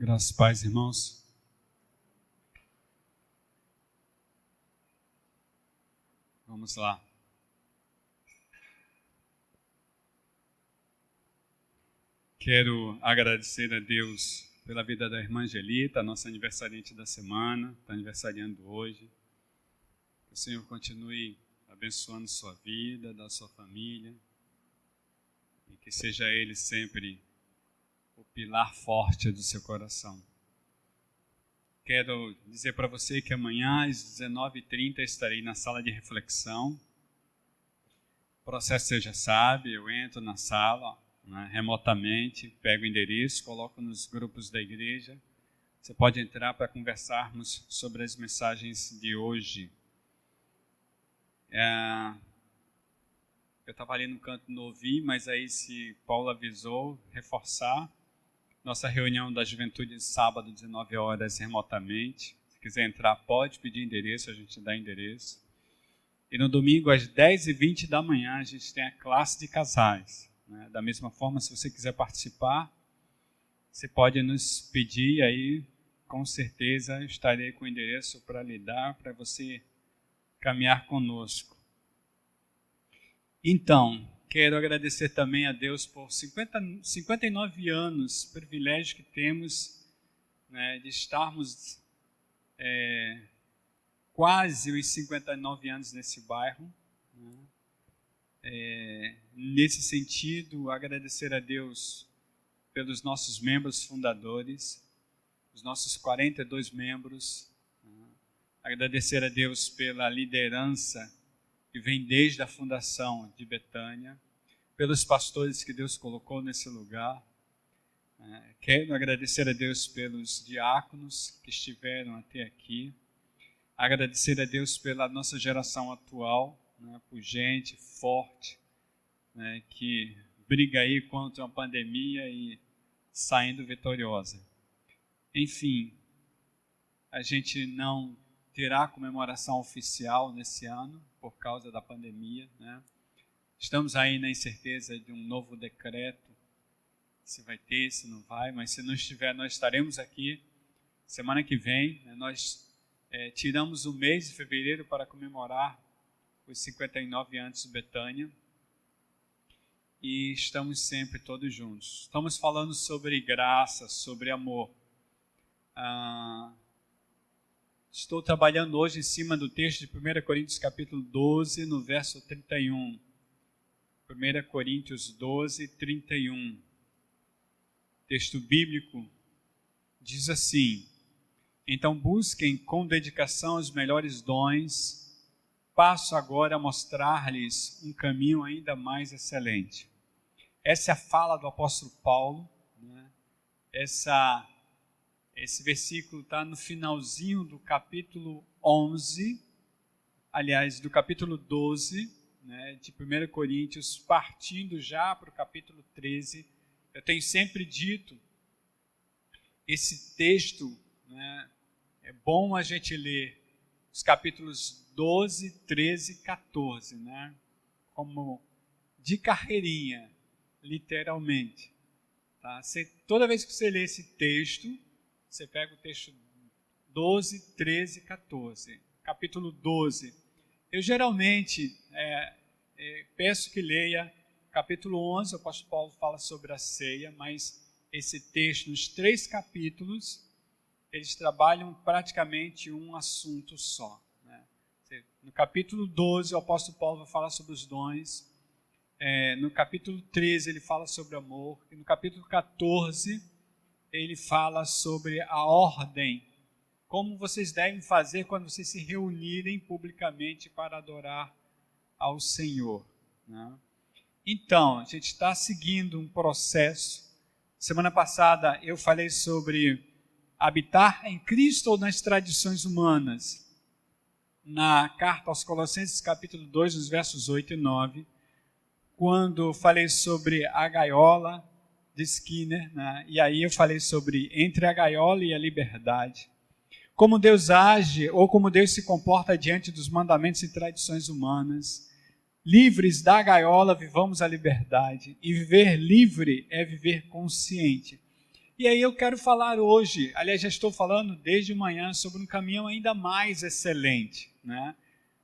Graças e paz, irmãos. Vamos lá. Quero agradecer a Deus pela vida da irmã Angelita, nossa aniversariante da semana, está aniversariando hoje. Que o Senhor continue abençoando sua vida, da sua família, e que seja Ele sempre o pilar forte do seu coração. Quero dizer para você que amanhã às 19h30 estarei na sala de reflexão. O processo você já sabe, eu entro na sala, remotamente, pego o endereço, coloco nos grupos da igreja. Você pode entrar para conversarmos sobre as mensagens de hoje. Eu estava ali no canto, não ouvi, mas aí se Paulo avisou, reforçar. Nossa reunião da juventude sábado, 19 horas, remotamente. Se quiser entrar, pode pedir endereço, a gente dá endereço. E no domingo, às 10h20 da manhã, a gente tem a classe de casais. Da mesma forma, se você quiser participar, você pode nos pedir, aí com certeza estarei com o endereço para lhe dar, para você caminhar conosco. Então, quero agradecer também a Deus por 59 anos, privilégio que temos, de estarmos quase os 59 anos nesse bairro. Nesse sentido, agradecer a Deus pelos nossos membros fundadores, os nossos 42 membros, agradecer a Deus pela liderança que vem desde a fundação de Betânia, pelos pastores que Deus colocou nesse lugar. Quero agradecer a Deus pelos diáconos que estiveram até aqui, agradecer a Deus pela nossa geração atual, por gente forte, que briga aí contra a pandemia e saindo vitoriosa. Enfim, a gente não terá comemoração oficial nesse ano por causa da pandemia. Estamos aí na incerteza de um novo decreto, se vai ter, se não vai, mas se não estiver, nós estaremos aqui semana que vem. Nós tiramos o mês de fevereiro para comemorar os 59 anos de Betânia e estamos sempre todos juntos. Estamos falando sobre graça, sobre amor. Estou trabalhando hoje em cima do texto de 1 Coríntios capítulo 12, no verso 31. 1 Coríntios 12, 31. Texto bíblico diz assim: então busquem com dedicação os melhores dons. Passo agora a mostrar-lhes um caminho ainda mais excelente. Essa é a fala do apóstolo Paulo. Esse versículo está no finalzinho do capítulo 11, aliás, do capítulo 12, de 1 Coríntios, partindo já para o capítulo 13. Eu tenho sempre dito, esse texto, é bom a gente ler os capítulos 12, 13 e 14, como de carreirinha, literalmente. Tá? Toda vez que você lê esse texto, você pega o texto 12, 13 e 14. Capítulo 12. Eu geralmente peço que leia capítulo 11, o apóstolo Paulo fala sobre a ceia, mas esse texto, nos 3 capítulos, eles trabalham praticamente um assunto só. No capítulo 12, o apóstolo Paulo vai falar sobre os dons. No capítulo 13, ele fala sobre amor. E no capítulo 14, ele fala sobre a ordem. Como vocês devem fazer quando vocês se reunirem publicamente para adorar ao Senhor. Então, a gente está seguindo um processo. Semana passada eu falei sobre habitar em Cristo ou nas tradições humanas. Na carta aos Colossenses, capítulo 2, nos versos 8 e 9, quando falei sobre a gaiola de Skinner, e aí eu falei sobre entre a gaiola e a liberdade. Como Deus age ou como Deus se comporta diante dos mandamentos e tradições humanas. Livres da gaiola, vivamos a liberdade. E viver livre é viver consciente. E aí eu quero falar hoje, aliás, já estou falando desde manhã sobre um caminho ainda mais excelente, né?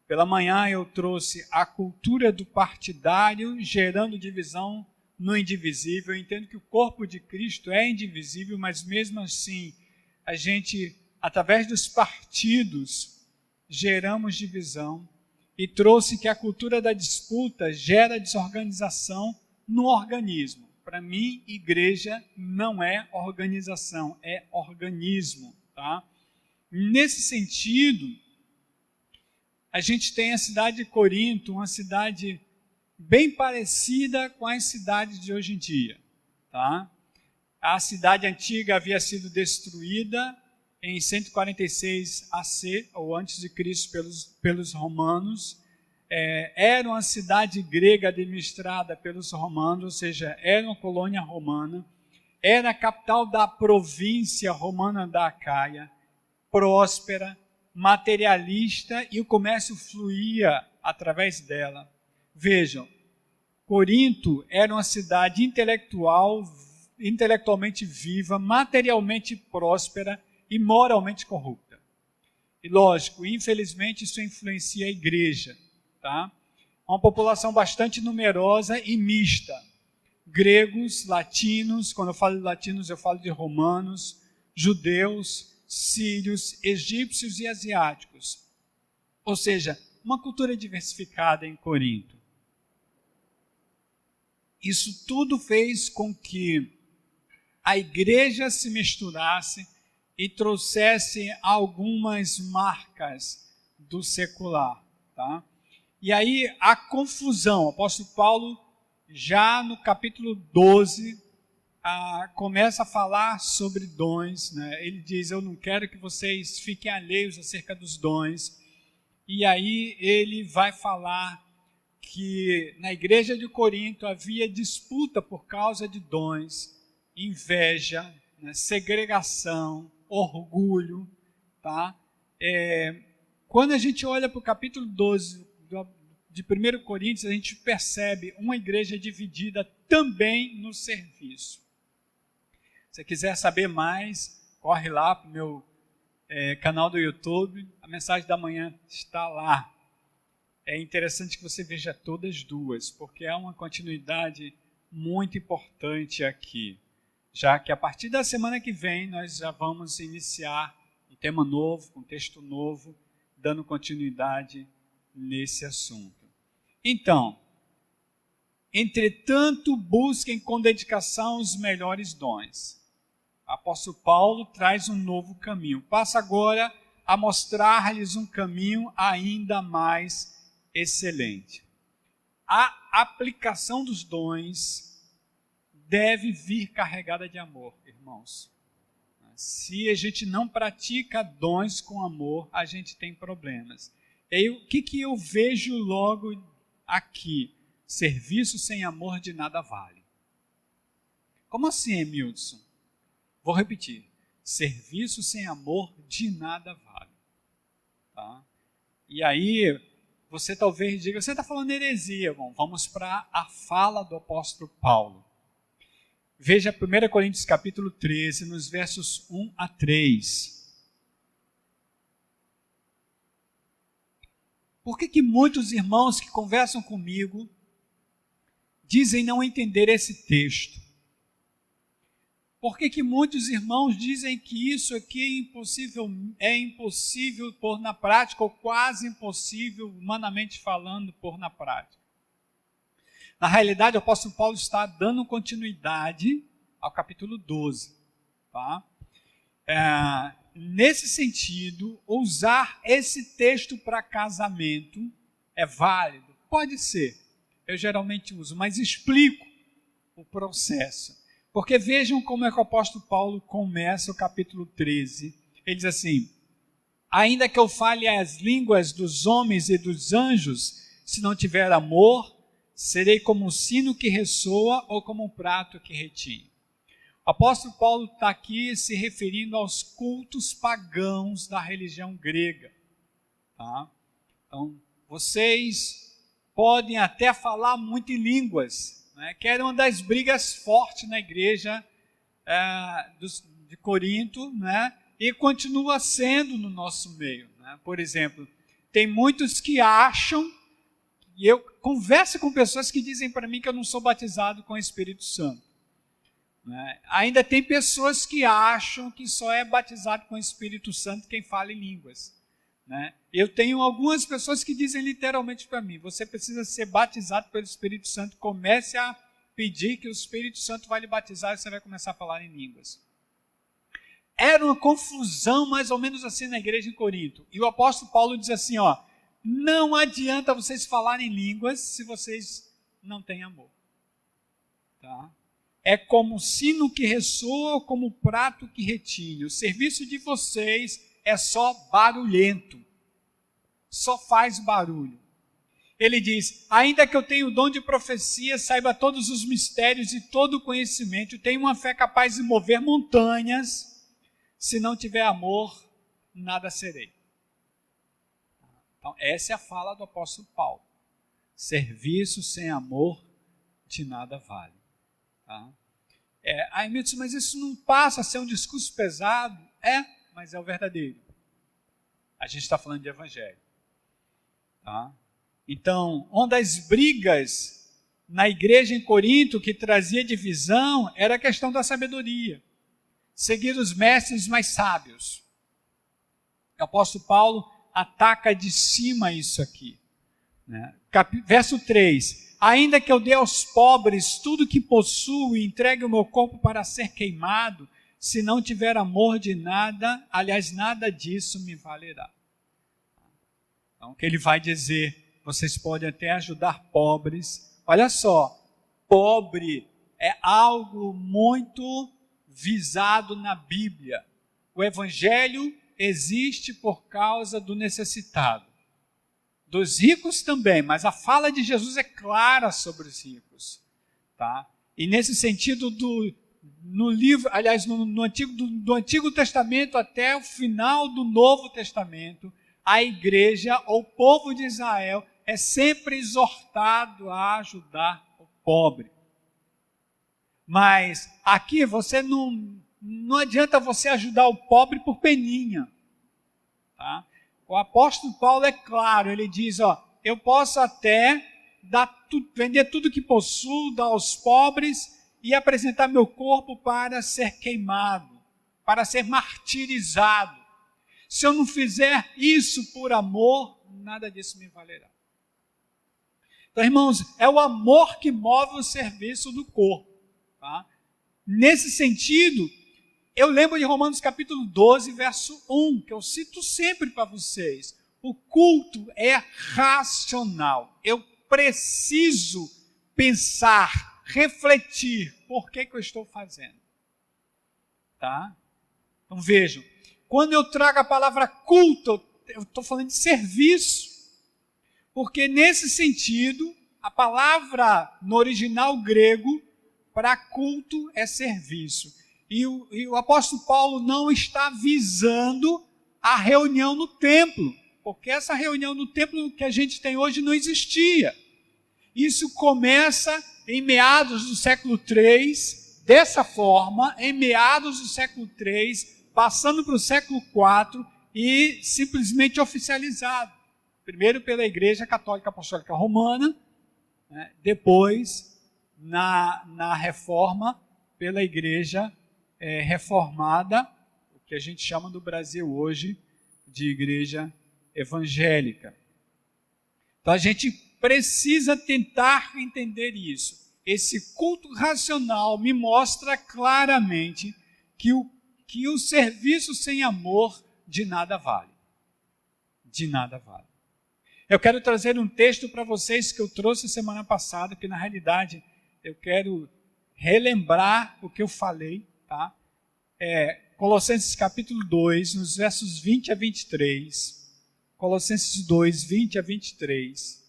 Pela manhã eu trouxe a cultura do partidário gerando divisão no indivisível. Eu entendo que o corpo de Cristo é indivisível, mas mesmo assim a gente, através dos partidos, geramos divisão. E trouxe que a cultura da disputa gera desorganização no organismo. Para mim, igreja não é organização, é organismo, tá? Nesse sentido, a gente tem a cidade de Corinto, uma cidade bem parecida com as cidades de hoje em dia, tá? A cidade antiga havia sido destruída em 146 AC, ou antes de Cristo, pelos romanos. Era uma cidade grega administrada pelos romanos, ou seja, era uma colônia romana, era a capital da província romana da Acaia, próspera, materialista, e o comércio fluía através dela. Vejam, Corinto era uma cidade intelectualmente viva, materialmente próspera e moralmente corrupta. E lógico, infelizmente isso influencia a igreja. Tá? Uma população bastante numerosa e mista. Gregos, latinos, quando eu falo de latinos eu falo de romanos, judeus, sírios, egípcios e asiáticos. Ou seja, uma cultura diversificada em Corinto. Isso tudo fez com que a igreja se misturasse e trouxesse algumas marcas do secular. Tá? E aí a confusão, o apóstolo Paulo, já no capítulo 12, começa a falar sobre dons, né? Ele diz, eu não quero que vocês fiquem alheios acerca dos dons. E aí ele vai falar que na igreja de Corinto havia disputa por causa de dons, inveja, né? Segregação, orgulho. Tá? Quando a gente olha para o capítulo 12 de 1 Coríntios, a gente percebe uma igreja dividida também no serviço. Se você quiser saber mais, corre lá para o meu canal do YouTube, a mensagem da manhã está lá. É interessante que você veja todas duas, porque é uma continuidade muito importante aqui, já que a partir da semana que vem nós já vamos iniciar um tema novo, um texto novo, dando continuidade nesse assunto. Então, entretanto, busquem com dedicação os melhores dons. O apóstolo Paulo traz um novo caminho. Passa agora a mostrar-lhes um caminho ainda mais excelente. A aplicação dos dons deve vir carregada de amor, irmãos. Se a gente não pratica dons com amor, a gente tem problemas. E aí, o que eu vejo logo aqui? Serviço sem amor de nada vale. Como assim, Emilson? Vou repetir. Serviço sem amor de nada vale. Tá? E aí, você talvez diga, você está falando heresia. Bom, vamos para a fala do apóstolo Paulo. Veja 1 Coríntios capítulo 13, nos versos 1 a 3. Por que muitos irmãos que conversam comigo dizem não entender esse texto? Por que muitos irmãos dizem que isso aqui é impossível pôr na prática, ou quase impossível, humanamente falando, pôr na prática? Na realidade, o apóstolo Paulo está dando continuidade ao capítulo 12. Tá? Nesse sentido, usar esse texto para casamento é válido? Pode ser. Eu geralmente uso, mas explico o processo. Porque vejam como é que o apóstolo Paulo começa o capítulo 13. Ele diz assim, ainda que eu fale as línguas dos homens e dos anjos, se não tiver amor, serei como um sino que ressoa ou como um prato que retinha. O apóstolo Paulo está aqui se referindo aos cultos pagãos da religião grega. Tá? Então, vocês podem até falar muito em línguas, né? Que era uma das brigas fortes na igreja de Corinto, né? E continua sendo no nosso meio, né? Por exemplo, tem muitos que acham, e eu converso com pessoas que dizem para mim que eu não sou batizado com o Espírito Santo, né? Ainda tem pessoas que acham que só é batizado com o Espírito Santo quem fala em línguas, né? Eu tenho algumas pessoas que dizem literalmente para mim: você precisa ser batizado pelo Espírito Santo, comece a pedir que o Espírito Santo vai lhe batizar e você vai começar a falar em línguas. Era uma confusão mais ou menos assim na igreja em Corinto. E o apóstolo Paulo diz assim, ó: não adianta vocês falarem em línguas se vocês não têm amor. Tá? É como sino que ressoa ou como prato que retine. O serviço de vocês é só barulhento. Só faz barulho. Ele diz: ainda que eu tenha o dom de profecia, saiba todos os mistérios e todo o conhecimento, tenho uma fé capaz de mover montanhas, se não tiver amor, nada serei. Então, essa é a fala do apóstolo Paulo. Serviço sem amor de nada vale. Tá? Aí me disse: mas isso não passa a ser um discurso pesado? Mas é o verdadeiro. A gente está falando de evangelho. Tá? Então, uma das brigas na igreja em Corinto que trazia divisão era a questão da sabedoria. Seguir os mestres mais sábios. O apóstolo Paulo ataca de cima isso aqui, né? Verso 3: ainda que eu dê aos pobres tudo que possuo e entregue o meu corpo para ser queimado, se não tiver amor de nada, aliás, nada disso me valerá. Então, o que ele vai dizer: vocês podem até ajudar pobres. Olha só, pobre é algo muito visado na Bíblia. O evangelho existe por causa do necessitado. Dos ricos também, mas a fala de Jesus é clara sobre os ricos. Tá? E nesse sentido, no livro, aliás, do Antigo Testamento até o final do Novo Testamento, a igreja, ou o povo de Israel, é sempre exortado a ajudar o pobre. Mas aqui você não adianta você ajudar o pobre por peninha. Tá? O apóstolo Paulo é claro, ele diz: eu posso até vender tudo que possuo, dar aos pobres e apresentar meu corpo para ser queimado, para ser martirizado. Se eu não fizer isso por amor, nada disso me valerá. Então, irmãos, é o amor que move o serviço do corpo. Tá? Nesse sentido, eu lembro de Romanos capítulo 12, verso 1, que eu cito sempre para vocês. O culto é racional. Eu preciso pensar, refletir por que eu estou fazendo. Tá? Então vejam, quando eu trago a palavra culto, eu estou falando de serviço. Porque nesse sentido, a palavra no original grego para culto é serviço. E o apóstolo Paulo não está visando a reunião no templo, porque essa reunião no templo que a gente tem hoje não existia. Isso começa em meados do século III, dessa forma, em meados do século III, passando para o século IV e simplesmente oficializado. Primeiro pela Igreja Católica Apostólica Romana, né? Depois, na Reforma, pela Igreja Reformada, o que a gente chama no Brasil hoje de Igreja Evangélica. Então a gente precisa tentar entender isso. Esse culto racional me mostra claramente que o serviço sem amor de nada vale. De nada vale. Eu quero trazer um texto para vocês que eu trouxe semana passada, que na realidade eu quero relembrar o que eu falei, tá? Colossenses capítulo 2, nos versos 20 a 23. Colossenses 2, 20 a 23.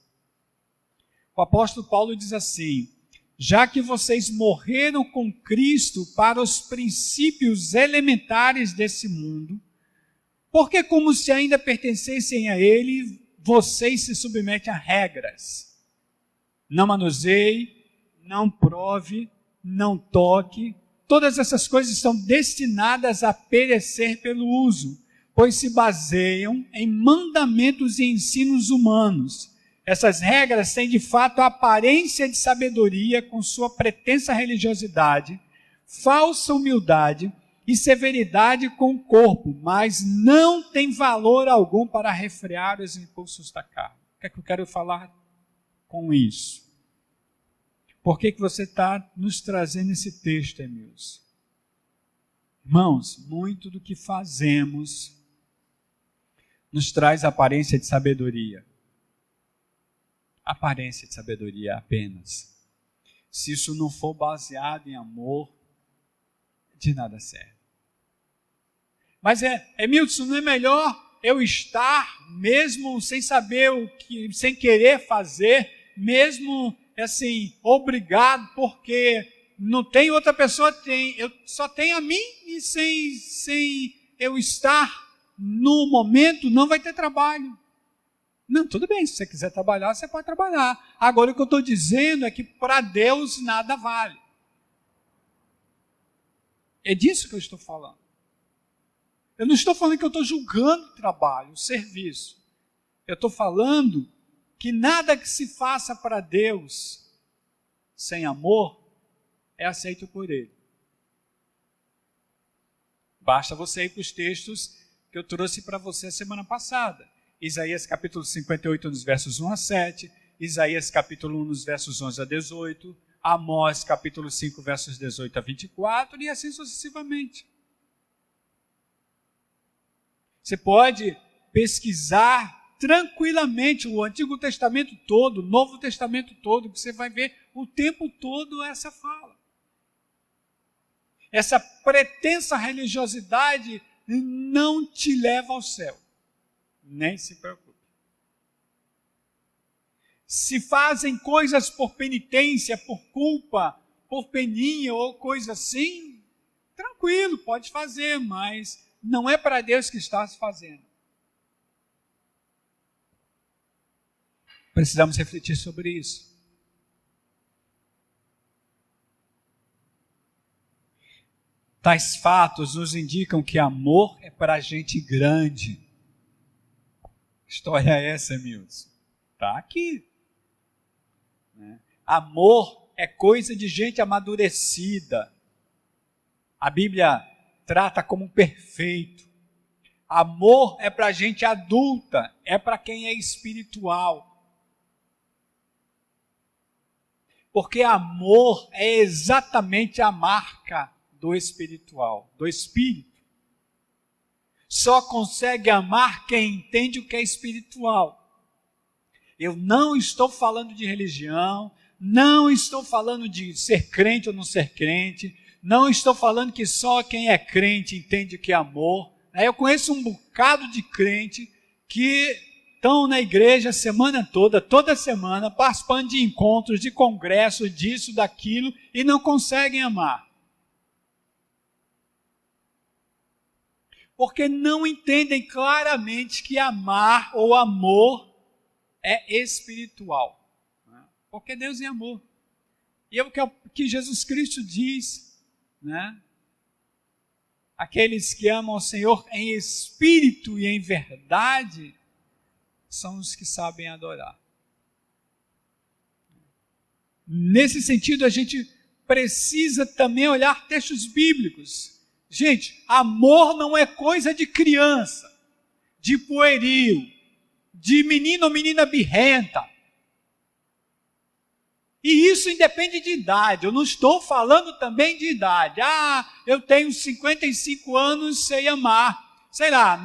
O apóstolo Paulo diz assim: já que vocês morreram com Cristo para os princípios elementares desse mundo, porque como se ainda pertencessem a ele, vocês se submetem a regras. Não manuseie, não prove, não toque, todas essas coisas estão destinadas a perecer pelo uso, pois se baseiam em mandamentos e ensinos humanos. Essas regras têm de fato a aparência de sabedoria com sua pretensa religiosidade, falsa humildade e severidade com o corpo, mas não tem valor algum para refrear os impulsos da carne. O que é que eu quero falar com isso? Por que você está nos trazendo esse texto, Emilson? Irmãos, muito do que fazemos nos traz aparência de sabedoria. Aparência de sabedoria apenas. Se isso não for baseado em amor, de nada serve. Mas Emilson, não é melhor eu estar, mesmo sem saber sem querer fazer, mesmo assim, obrigado, porque não tem outra pessoa, eu só tenho a mim, e sem eu estar no momento, não vai ter trabalho. Não, tudo bem, se você quiser trabalhar, você pode trabalhar. Agora, o que eu estou dizendo é que para Deus nada vale. É disso que eu estou falando. Eu não estou falando que eu estou julgando o trabalho, o serviço. Eu estou falando que nada que se faça para Deus sem amor é aceito por Ele. Basta você ir para os textos que eu trouxe para você a semana passada. Isaías capítulo 58, nos versos 1 a 7, Isaías capítulo 1, nos versos 11 a 18, Amós capítulo 5, versos 18 a 24, e assim sucessivamente. Você pode pesquisar tranquilamente o Antigo Testamento todo, o Novo Testamento todo, que você vai ver o tempo todo essa fala. Essa pretensa religiosidade não te leva ao céu. Nem se preocupe. Se fazem coisas por penitência, por culpa, por peninha ou coisa assim, tranquilo, pode fazer, mas não é para Deus que está se fazendo. Precisamos refletir sobre isso. Tais fatos nos indicam que amor é para gente grande. História é essa, Milson? Está aqui. Amor é coisa de gente amadurecida. A Bíblia trata como perfeito. Amor é para gente adulta, é para quem é espiritual. Porque amor é exatamente a marca do espiritual, do espírito. Só consegue amar quem entende o que é espiritual. Eu não estou falando de religião, não estou falando de ser crente ou não ser crente, não estou falando que só quem é crente entende o que é amor. Eu conheço um bocado de crente que estão na igreja a semana toda, toda semana, participando de encontros, de congressos, disso, daquilo, e não conseguem amar. Porque não entendem claramente que amar ou amor é espiritual. Porque Deus é amor. E é o que Jesus Cristo diz, né? Aqueles que amam o Senhor em espírito e em verdade são os que sabem adorar. Nesse sentido, a gente precisa também olhar textos bíblicos. Gente, amor não é coisa de criança, de pueril, de menino ou menina birrenta. E isso independe de idade. Eu não estou falando também de idade. Eu tenho 55 anos, sei amar. Sei lá,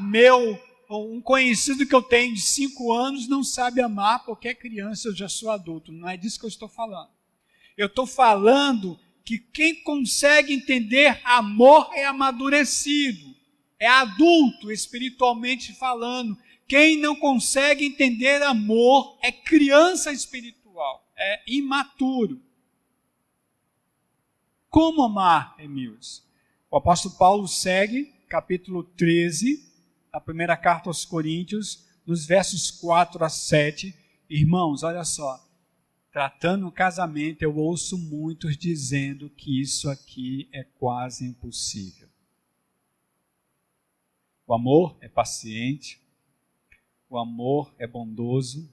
um conhecido que eu tenho de 5 anos não sabe amar porque é criança, eu já sou adulto. Não é disso que eu estou falando. Eu estou falando que quem consegue entender amor é amadurecido, é adulto espiritualmente falando. Quem não consegue entender amor é criança espiritual, é imaturo. Como amar, Emilson? O apóstolo Paulo segue, capítulo 13, a primeira carta aos Coríntios, nos versos 4 a 7. Irmãos, olha só. tratando o casamento, eu ouço muitos dizendo que isso aqui é quase impossível. O amor é paciente, o amor é bondoso,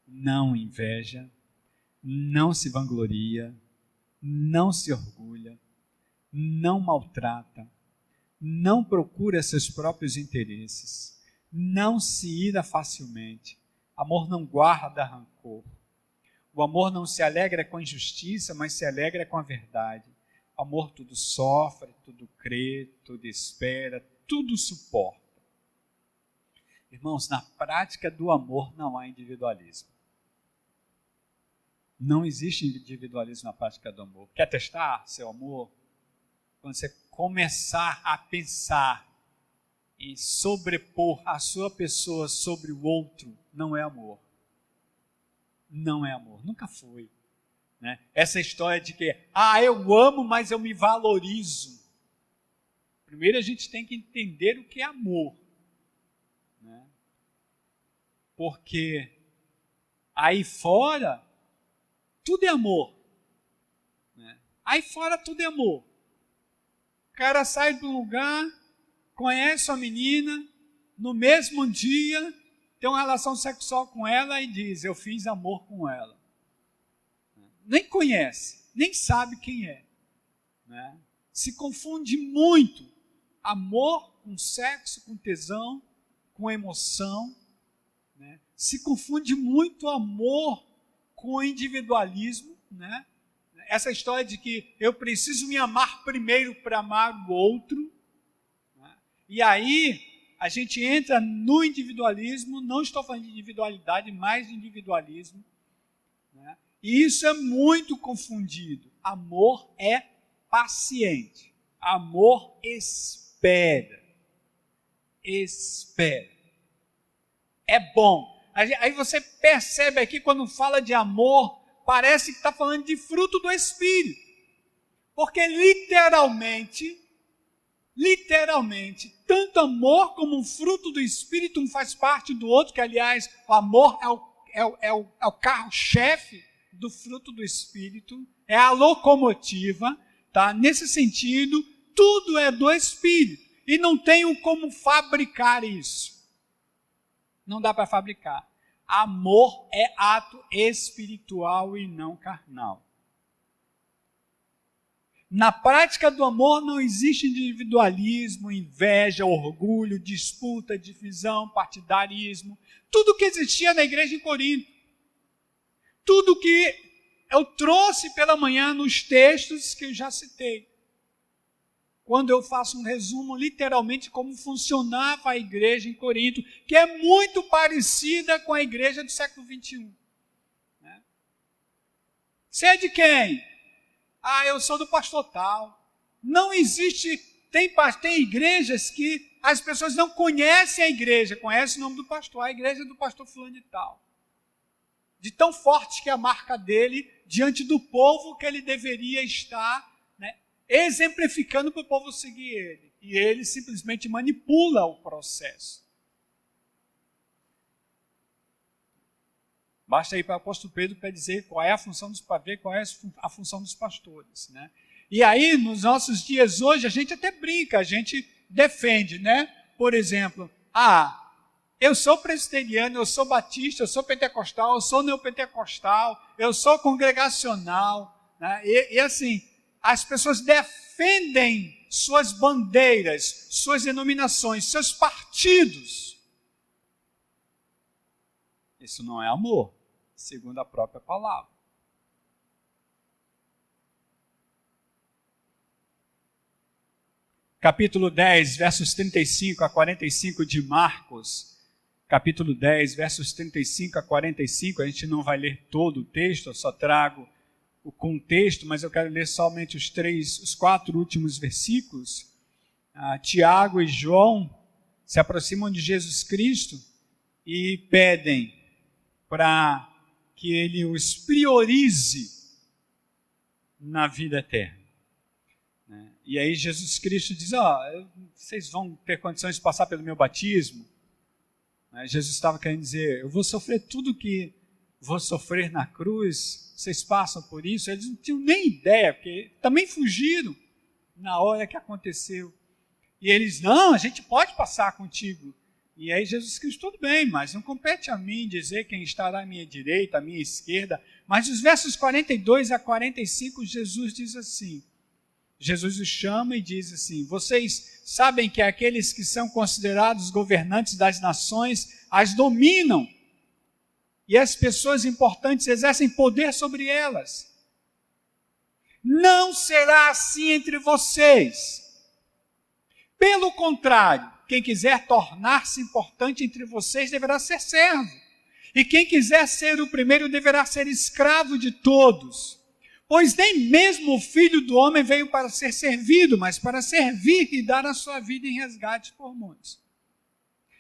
não inveja, não se vangloria, não se orgulha, não maltrata, não procura seus próprios interesses, não se ira facilmente. Amor não guarda rancor. O amor não se alegra com a injustiça, mas se alegra com a verdade. O amor tudo sofre, tudo crê, tudo espera, tudo suporta. Irmãos, na prática do amor não há individualismo. Não existe individualismo na prática do amor. Quer testar seu amor? Quando você começar a pensar em sobrepor a sua pessoa sobre o outro, não é amor. Não é amor, nunca foi. Né? Essa história de que, eu amo, mas eu me valorizo. Primeiro a gente tem que entender o que é amor. Né? Porque aí fora, tudo é amor. Né? Aí fora tudo é amor. O cara sai de um lugar, conhece uma menina, no mesmo dia, tem uma relação sexual com ela e diz, eu fiz amor com ela. Nem conhece, nem sabe quem é. Né? Se confunde muito amor com sexo, com tesão, com emoção. Né? Se confunde muito amor com individualismo. Né? Essa história de que eu preciso me amar primeiro para amar o outro. Né? E aí a gente entra no individualismo, não estou falando de individualidade, mas de individualismo. Né? E isso é muito confundido. Amor é paciente. Amor espera. Espera. É bom. Aí você percebe aqui, quando fala de amor, parece que está falando de fruto do Espírito. Porque literalmente, tanto amor como um fruto do Espírito, um faz parte do outro, que aliás, o amor é o carro-chefe do fruto do Espírito, é a locomotiva, tá? Nesse sentido, tudo é do Espírito, e não tem como fabricar isso. Não dá para fabricar. Amor é ato espiritual e não carnal. Na prática do amor não existe individualismo, inveja, orgulho, disputa, divisão, partidarismo. Tudo que existia na igreja em Corinto. Tudo que eu trouxe pela manhã nos textos que eu já citei. Quando eu faço um resumo, literalmente, como funcionava a igreja em Corinto, que é muito parecida com a igreja do século XXI. Né? Você é de quem? Eu sou do pastor tal. Não existe, tem igrejas que as pessoas não conhecem a igreja, conhecem o nome do pastor, a igreja do pastor fulano de tal. De tão forte que é a marca dele diante do povo que ele deveria estar, né, exemplificando para o povo seguir ele. E ele simplesmente manipula o processo. Basta ir para o apóstolo Pedro para dizer qual é a função para ver qual é a função dos pastores. Né? E aí, nos nossos dias hoje, a gente até brinca, a gente defende, né? Por exemplo, eu sou presbiteriano, eu sou batista, eu sou pentecostal, eu sou neopentecostal, eu sou congregacional. Né? E assim, as pessoas defendem suas bandeiras, suas denominações, seus partidos. Isso não é amor, segundo a própria palavra. Capítulo 10, versos 35 a 45 de Marcos. Capítulo 10, versos 35 a 45. A gente não vai ler todo o texto, eu só trago o contexto, mas eu quero ler somente os 4 últimos versículos. Tiago e João se aproximam de Jesus Cristo e pedem para que ele os priorize na vida eterna. E aí Jesus Cristo diz, vocês vão ter condições de passar pelo meu batismo? Jesus estava querendo dizer, eu vou sofrer tudo que vou sofrer na cruz, vocês passam por isso. Eles não tinham nem ideia, porque também fugiram na hora que aconteceu. E eles, não, a gente pode passar contigo. E aí Jesus Cristo, tudo bem, mas não compete a mim dizer quem estará à minha direita, à minha esquerda. Mas os versos 42 a 45, Jesus diz assim, Jesus os chama e diz assim, vocês sabem que aqueles que são considerados governantes das nações as dominam, e as pessoas importantes exercem poder sobre elas. Não será assim entre vocês. Pelo contrário, quem quiser tornar-se importante entre vocês deverá ser servo. E quem quiser ser o primeiro deverá ser escravo de todos. Pois nem mesmo o Filho do Homem veio para ser servido, mas para servir e dar a sua vida em resgate por muitos.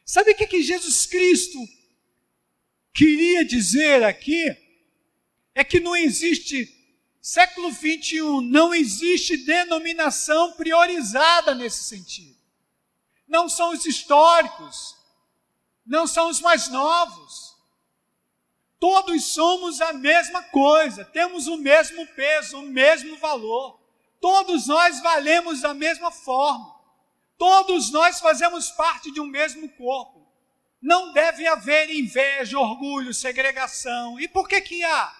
Sabe o que Jesus Cristo queria dizer aqui? É que não existe, século 21, não existe denominação priorizada nesse sentido. Não são os históricos, não são os mais novos. Todos somos a mesma coisa, temos o mesmo peso, o mesmo valor. Todos nós valemos da mesma forma. Todos nós fazemos parte de um mesmo corpo. Não deve haver inveja, orgulho, segregação. E por que há?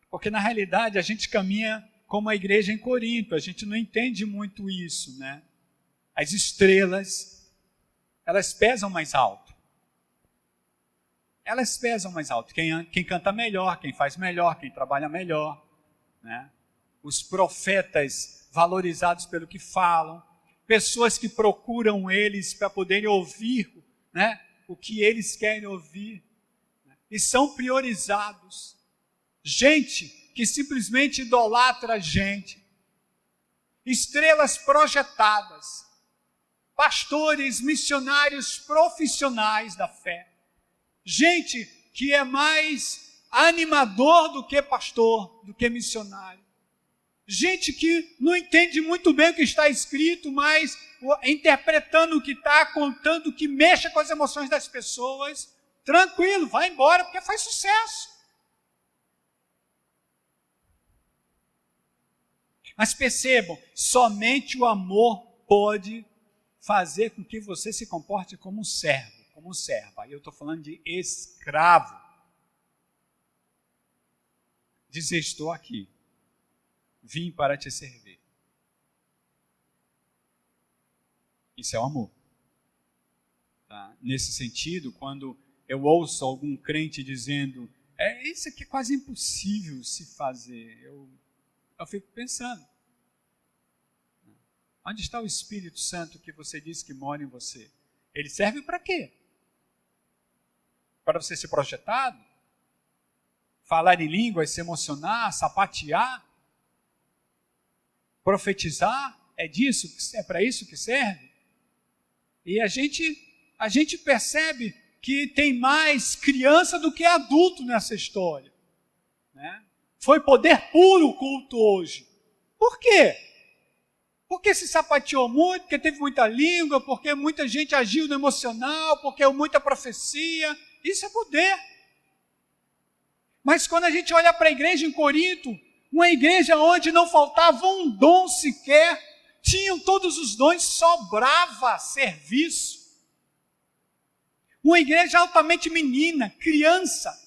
Porque na realidade a gente caminha como a igreja em Corinto, a gente não entende muito isso, né? As estrelas, elas pesam mais alto. Elas pesam mais alto. Quem canta melhor, quem faz melhor, quem trabalha melhor, né? Os profetas valorizados pelo que falam, pessoas que procuram eles para poderem ouvir, né, o que eles querem ouvir, né, e são priorizados. Gente que simplesmente idolatra a gente, estrelas projetadas, pastores, missionários profissionais da fé, gente que é mais animador do que pastor, do que missionário. Gente que não entende muito bem o que está escrito, mas interpretando o que está, contando o que mexa com as emoções das pessoas, tranquilo, vai embora, porque faz sucesso. Mas percebam, somente o amor pode fazer com que você se comporte como um servo, como um serva. Aí eu estou falando de escravo. Dizer, estou aqui. Vim para te servir. Isso é o amor. Tá? Nesse sentido, quando eu ouço algum crente dizendo, isso aqui é quase impossível se fazer, eu fico pensando, onde está o Espírito Santo que você diz que mora em você? Ele serve para quê? Para você ser projetado? Falar em línguas, se emocionar, sapatear? Profetizar, é para isso que serve? E a gente percebe que tem mais criança do que adulto nessa história, né? Foi poder puro o culto hoje. Por quê? Porque se sapateou muito, porque teve muita língua, porque muita gente agiu no emocional, porque muita profecia. Isso é poder. Mas quando a gente olha para a igreja em Corinto, uma igreja onde não faltava um dom sequer, tinham todos os dons, sobrava serviço. Uma igreja altamente menina, criança.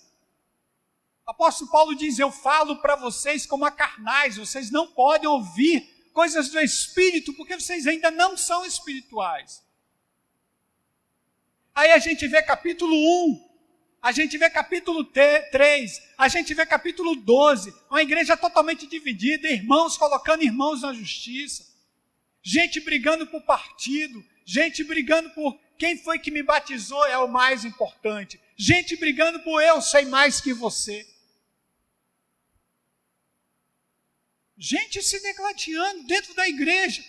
O apóstolo Paulo diz, eu falo para vocês como a carnais, vocês não podem ouvir coisas do Espírito, porque vocês ainda não são espirituais. Aí a gente vê capítulo 1, a gente vê capítulo 3, a gente vê capítulo 12, uma igreja totalmente dividida, irmãos colocando irmãos na justiça, gente brigando por partido, gente brigando por quem foi que me batizou é o mais importante, gente brigando por eu sei mais que você. Gente se degladiando dentro da igreja.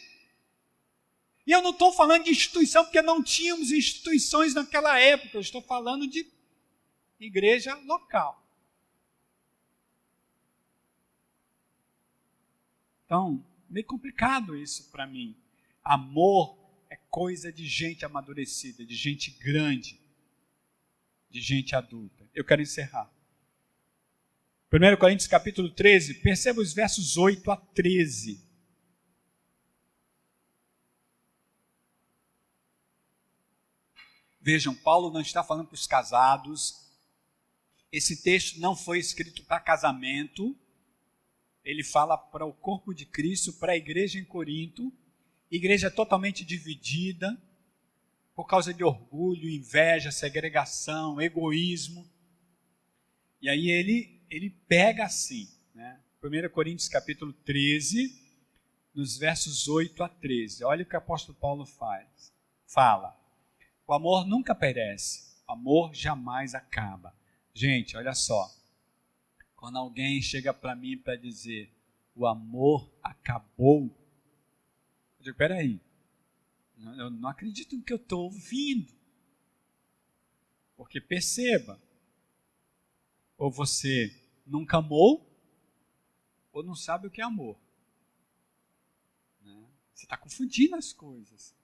E eu não estou falando de instituição, porque não tínhamos instituições naquela época, eu estou falando de igreja local. Então, meio complicado isso para mim. Amor é coisa de gente amadurecida, de gente grande, de gente adulta. Eu quero encerrar. 1 Coríntios capítulo 13, perceba os versos 8 a 13. Vejam, Paulo não está falando para os casados. Esse texto não foi escrito para casamento. Ele fala para o corpo de Cristo, para a igreja em Corinto. Igreja totalmente dividida por causa de orgulho, inveja, segregação, egoísmo. E aí ele pega assim, né? 1 Coríntios capítulo 13, nos versos 8 a 13. Olha o que o apóstolo Paulo fala. O amor nunca perece, o amor jamais acaba. Gente, olha só. Quando alguém chega para mim para dizer, o amor acabou, eu digo, peraí, eu não acredito no que eu estou ouvindo. Porque perceba, ou você nunca amou, ou não sabe o que é amor. Né? Você está confundindo as coisas.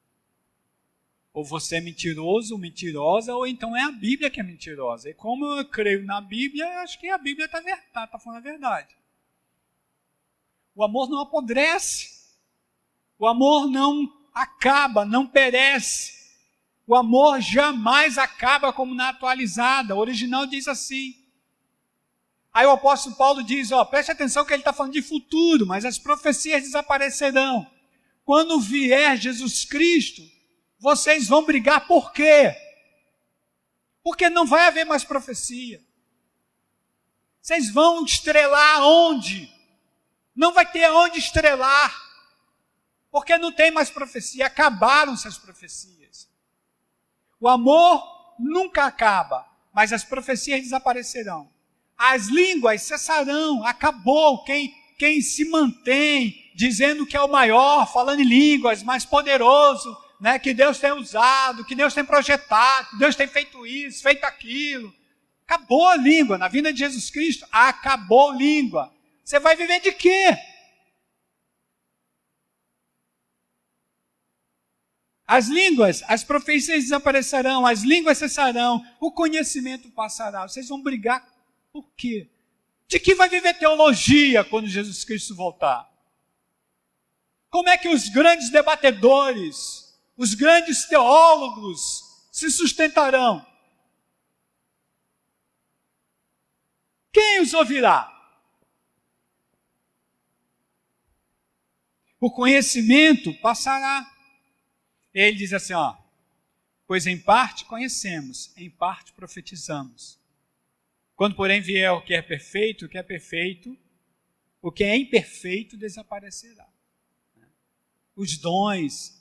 Ou você é mentiroso ou mentirosa, ou então é a Bíblia que é mentirosa. E como eu creio na Bíblia, eu acho que a Bíblia está falando a verdade. O amor não apodrece. O amor não acaba, não perece. O amor jamais acaba como na atualizada. O original diz assim. Aí o apóstolo Paulo diz, preste atenção que ele está falando de futuro, mas as profecias desaparecerão. Quando vier Jesus Cristo, vocês vão brigar por quê? Porque não vai haver mais profecia. Vocês vão estrelar onde? Não vai ter onde estrelar. Porque não tem mais profecia, acabaram-se as profecias. O amor nunca acaba, mas as profecias desaparecerão. As línguas cessarão, acabou. Quem se mantém dizendo que é o maior, falando em línguas, mais poderoso, né, que Deus tem usado, que Deus tem projetado, que Deus tem feito isso, feito aquilo. Acabou a língua. Na vinda de Jesus Cristo, acabou a língua. Você vai viver de quê? As línguas, as profecias desaparecerão, as línguas cessarão, o conhecimento passará. Vocês vão brigar por quê? De que vai viver teologia quando Jesus Cristo voltar? Como é que os grandes debatedores, os grandes teólogos se sustentarão? Quem os ouvirá? O conhecimento passará. Ele diz assim, pois em parte conhecemos, em parte profetizamos. Quando, porém, vier o que é perfeito, o que é imperfeito desaparecerá. Os dons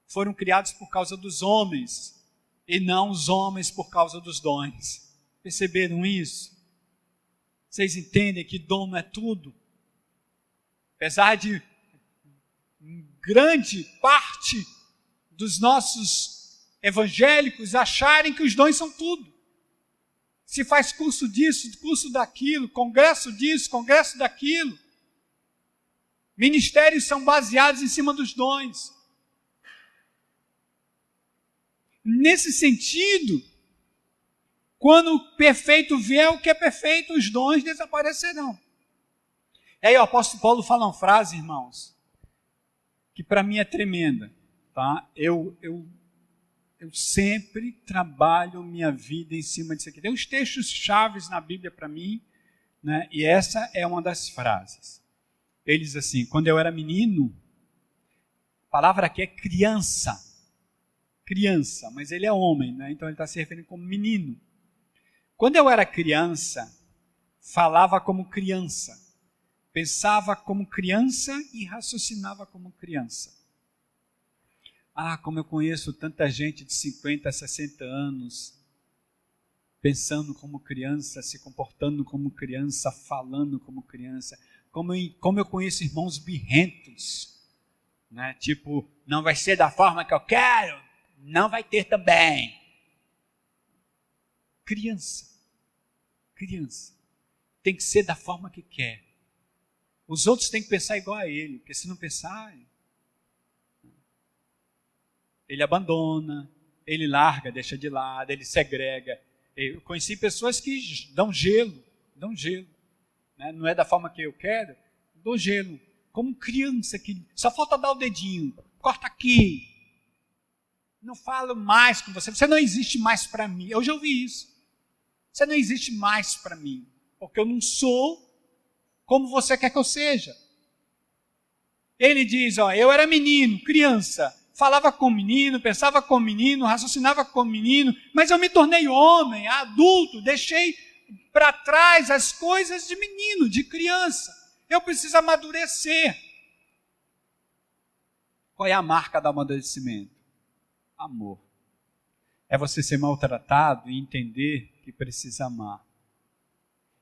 foram criados por causa dos homens, e não os homens por causa dos dons. Perceberam isso? Vocês entendem que dom não é tudo? Apesar de grande parte dos nossos evangélicos acharem que os dons são tudo. Se faz curso disso, curso daquilo, congresso disso, congresso daquilo. Ministérios são baseados em cima dos dons. Nesse sentido, quando o perfeito vier, o que é perfeito, os dons desaparecerão. E aí o apóstolo Paulo fala uma frase, irmãos, que para mim é tremenda. Tá? Eu sempre trabalho minha vida em cima disso aqui. Tem uns textos chaves na Bíblia para mim, né? E essa é uma das frases. Ele diz assim, quando eu era menino, a palavra aqui é criança, mas ele é homem, né? Então ele está se referindo como menino. Quando eu era criança, falava como criança, pensava como criança e raciocinava como criança. Como eu conheço tanta gente de 50, 60 anos, pensando como criança, se comportando como criança, falando como criança, como eu conheço irmãos birrentos, né? Tipo, não vai ser da forma que eu quero, não vai ter também. Criança, tem que ser da forma que quer. Os outros têm que pensar igual a ele, porque se não pensarem, ele abandona, ele larga, deixa de lado, ele segrega, Eu conheci pessoas que dão gelo, né? Não é da forma que eu quero, dou gelo. Como criança que só falta dar o dedinho, corta aqui. Não falo mais com você, você não existe mais para mim. Eu já ouvi isso. Você não existe mais para mim, porque eu não sou como você quer que eu seja. Ele diz, eu era menino, criança, falava com menino, pensava com menino, raciocinava com menino, mas eu me tornei homem, adulto, deixei para trás as coisas de menino, de criança. Eu preciso amadurecer. Qual é a marca do amadurecimento? Amor. É você ser maltratado e entender que precisa amar.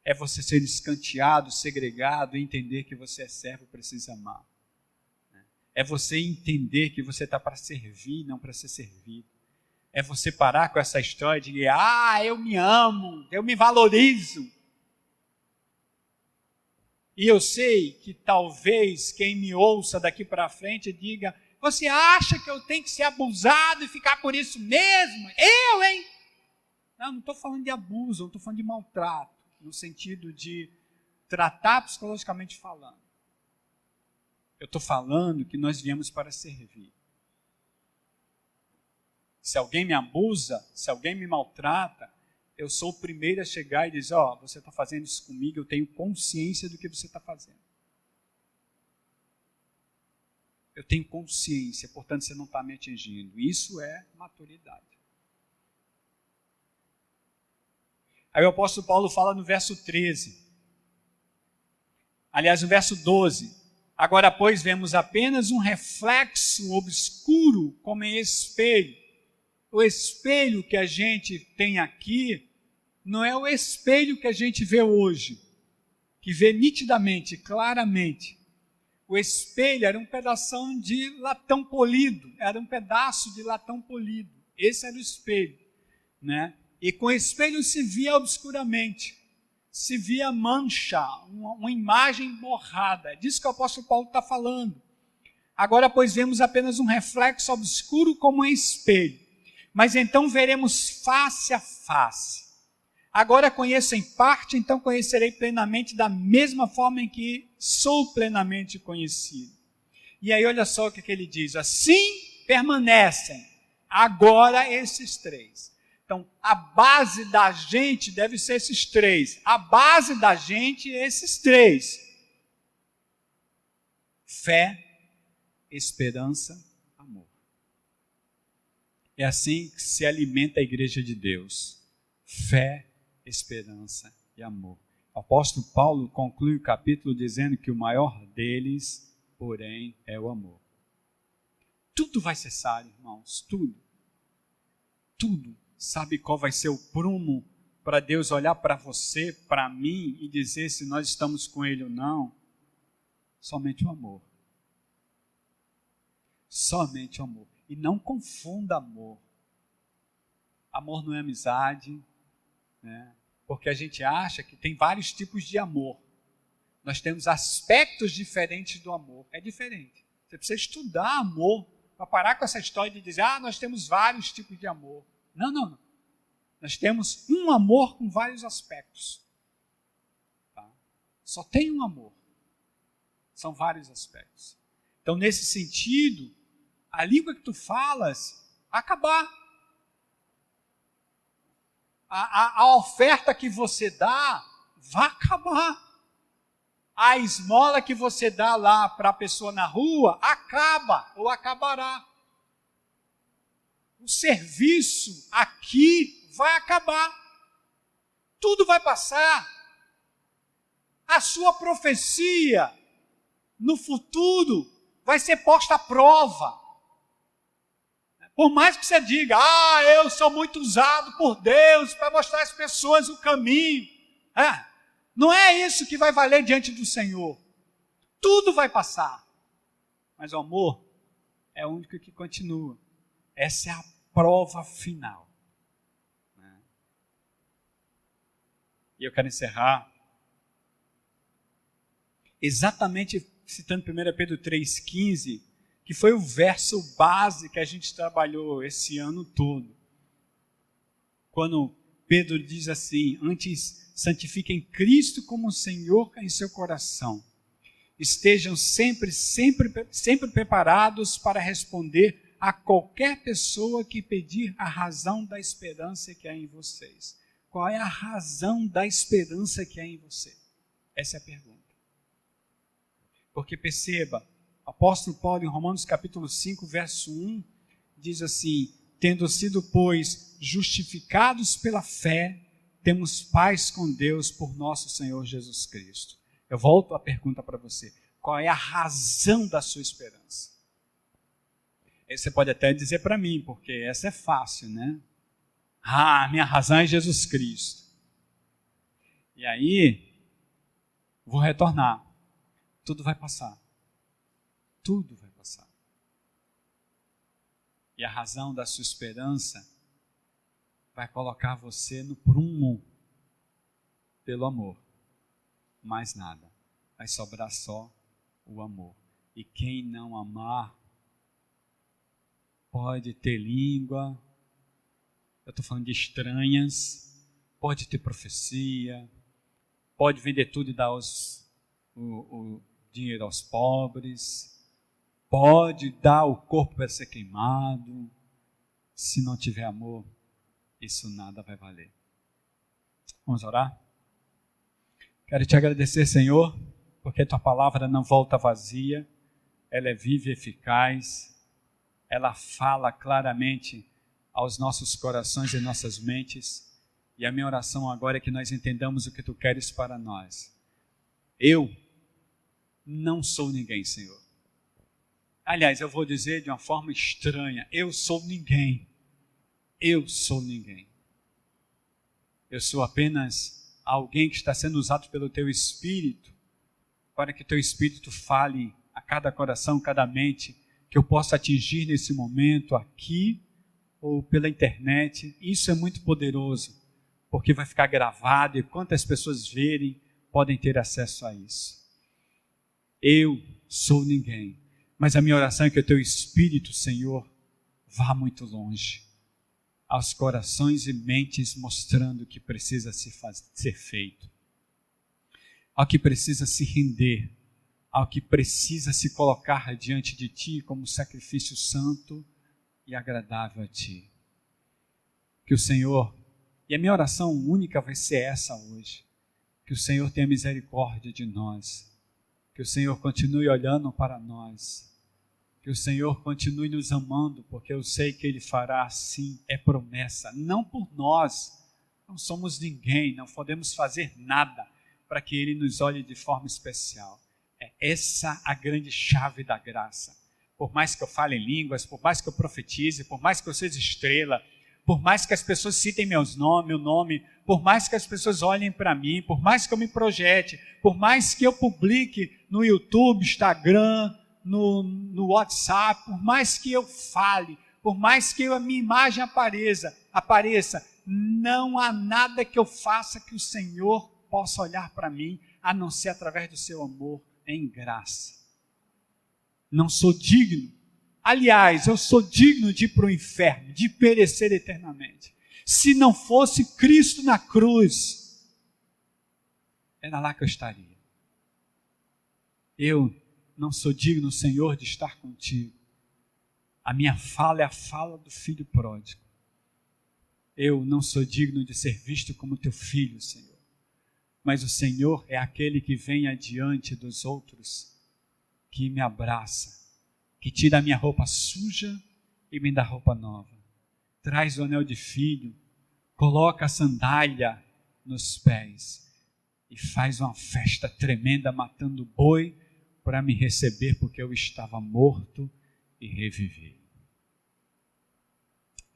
É você ser escanteado, segregado e entender que você é servo e precisa amar. É você entender que você está para servir, não para ser servido. É você parar com essa história de eu me amo, eu me valorizo. E eu sei que talvez quem me ouça daqui para frente diga, você acha que eu tenho que ser abusado e ficar por isso mesmo? Eu, hein? Não estou falando de abuso, não estou falando de maltrato, no sentido de tratar psicologicamente falando. Eu estou falando que nós viemos para servir. Se alguém me abusa, se alguém me maltrata, eu sou o primeiro a chegar e dizer, você está fazendo isso comigo, eu tenho consciência do que você está fazendo. Eu tenho consciência, portanto você não está me atingindo. Isso é maturidade. Aí o apóstolo Paulo fala no verso 13. Aliás, no verso 12. Agora, pois, vemos apenas um reflexo obscuro como em espelho. O espelho que a gente tem aqui não é o espelho que a gente vê hoje, que vê nitidamente, claramente. O espelho era um pedaço de latão polido, era um pedaço de latão polido. Esse era o espelho, né? E com o espelho se via obscuramente, se via mancha, uma imagem borrada. É disso que o apóstolo Paulo está falando. Agora, pois, vemos apenas um reflexo obscuro como um espelho. Mas então veremos face a face. Agora conheço em parte, então conhecerei plenamente da mesma forma em que sou plenamente conhecido. E aí olha só o que ele diz. Assim permanecem agora esses três. Então, a base da gente deve ser esses três. A base da gente é esses três. Fé, esperança, amor. É assim que se alimenta a igreja de Deus. Fé, esperança e amor. O apóstolo Paulo conclui o capítulo dizendo que o maior deles, porém, é o amor. Tudo vai cessar, irmãos, tudo. Tudo. Sabe qual vai ser o prumo para Deus olhar para você, para mim e dizer se nós estamos com Ele ou não? Somente o amor. Somente o amor. E não confunda amor. Amor não é amizade, né? Porque a gente acha que tem vários tipos de amor. Nós temos aspectos diferentes do amor. É diferente. Você precisa estudar amor para parar com essa história de dizer, nós temos vários tipos de amor. Não. Nós temos um amor com vários aspectos. Tá? Só tem um amor. São vários aspectos. Então, nesse sentido, a língua que tu falas, acabar. A oferta que você dá, vai acabar. A esmola que você dá lá para a pessoa na rua, acaba ou acabará. O serviço aqui vai acabar. Tudo vai passar. A sua profecia no futuro vai ser posta à prova. Por mais que você diga, eu sou muito usado por Deus para mostrar às pessoas o caminho. Não é isso que vai valer diante do Senhor. Tudo vai passar. Mas o amor é o único que continua. Essa é a prova final. E eu quero encerrar exatamente citando 1 Pedro 3,15, que foi o verso base que a gente trabalhou esse ano todo. Quando Pedro diz assim: antes santifiquem Cristo como Senhor em seu coração. Estejam sempre preparados para responder a qualquer pessoa que pedir a razão da esperança que há em vocês. Qual é a razão da esperança que há em você? Essa é a pergunta. Porque perceba, o apóstolo Paulo em Romanos capítulo 5, verso 1, diz assim: tendo sido, pois, justificados pela fé, temos paz com Deus por nosso Senhor Jesus Cristo. Eu volto a pergunta para você: qual é a razão da sua esperança? Aí você pode até dizer para mim, porque essa é fácil, né? Minha razão é Jesus Cristo. E aí, vou retornar. Tudo vai passar. Tudo vai passar. E a razão da sua esperança vai colocar você no prumo pelo amor. Mais nada. Vai sobrar só o amor. E quem não amar pode ter língua, eu estou falando de estranhas, pode ter profecia, pode vender tudo e dar o dinheiro aos pobres, pode dar o corpo para ser queimado. Se não tiver amor, isso nada vai valer. Vamos orar? Quero te agradecer, Senhor, porque tua palavra não volta vazia, ela é viva e eficaz, ela fala claramente aos nossos corações e nossas mentes, e a minha oração agora é que nós entendamos o que tu queres para nós. Eu não sou ninguém, Senhor. Aliás, eu vou dizer de uma forma estranha: eu sou ninguém. Eu sou ninguém. Eu sou apenas alguém que está sendo usado pelo teu Espírito, para que teu Espírito fale a cada coração, cada mente, que eu possa atingir nesse momento aqui ou pela internet. Isso é muito poderoso, porque vai ficar gravado e quantas pessoas verem podem ter acesso a isso. Eu sou ninguém, mas a minha oração é que o teu Espírito, Senhor, vá muito longe, aos corações e mentes, mostrando o que precisa ser feito, ao que precisa se render, ao que precisa se colocar diante de ti como sacrifício santo e agradável a ti. Que o Senhor, e a minha oração única vai ser essa hoje, que o Senhor tenha misericórdia de nós, que o Senhor continue olhando para nós, que o Senhor continue nos amando, porque eu sei que Ele fará assim, é promessa, não por nós, não somos ninguém, não podemos fazer nada para que Ele nos olhe de forma especial. É essa a grande chave da graça. Por mais que eu fale em línguas, por mais que eu profetize, por mais que eu seja estrela, por mais que as pessoas citem meu nome, por mais que as pessoas olhem para mim, por mais que eu me projete, por mais que eu publique no YouTube, Instagram, no WhatsApp, por mais que eu fale, por mais que a minha imagem apareça, não há nada que eu faça que o Senhor possa olhar para mim, a não ser através do seu amor em graça. Não sou digno. Aliás, eu sou digno de ir para o inferno, de perecer eternamente. Se não fosse Cristo na cruz, era lá que eu estaria. Eu não sou digno, Senhor, de estar contigo. A minha fala é a fala do filho pródigo. Eu não sou digno de ser visto como teu filho, Senhor. Mas o Senhor é aquele que vem adiante dos outros, que me abraça, que tira a minha roupa suja e me dá roupa nova. Traz o anel de filho, coloca a sandália nos pés e faz uma festa tremenda matando boi para me receber, porque eu estava morto e revivi.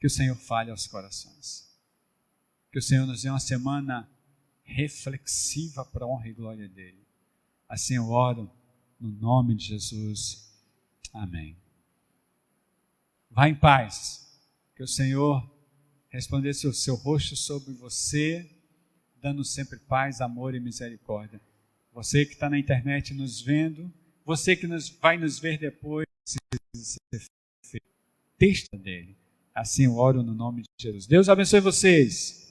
Que o Senhor fale aos corações. Que o Senhor nos dê uma semana reflexiva para a honra e glória dele. Assim eu oro no nome de Jesus. Amém. Vá em paz. Que o Senhor resplandece o seu rosto sobre você, dando sempre paz, amor e misericórdia. Você que está na internet nos vendo, você que vai nos ver depois, precisa ser feito texto dele. Assim eu oro no nome de Jesus. Deus abençoe vocês.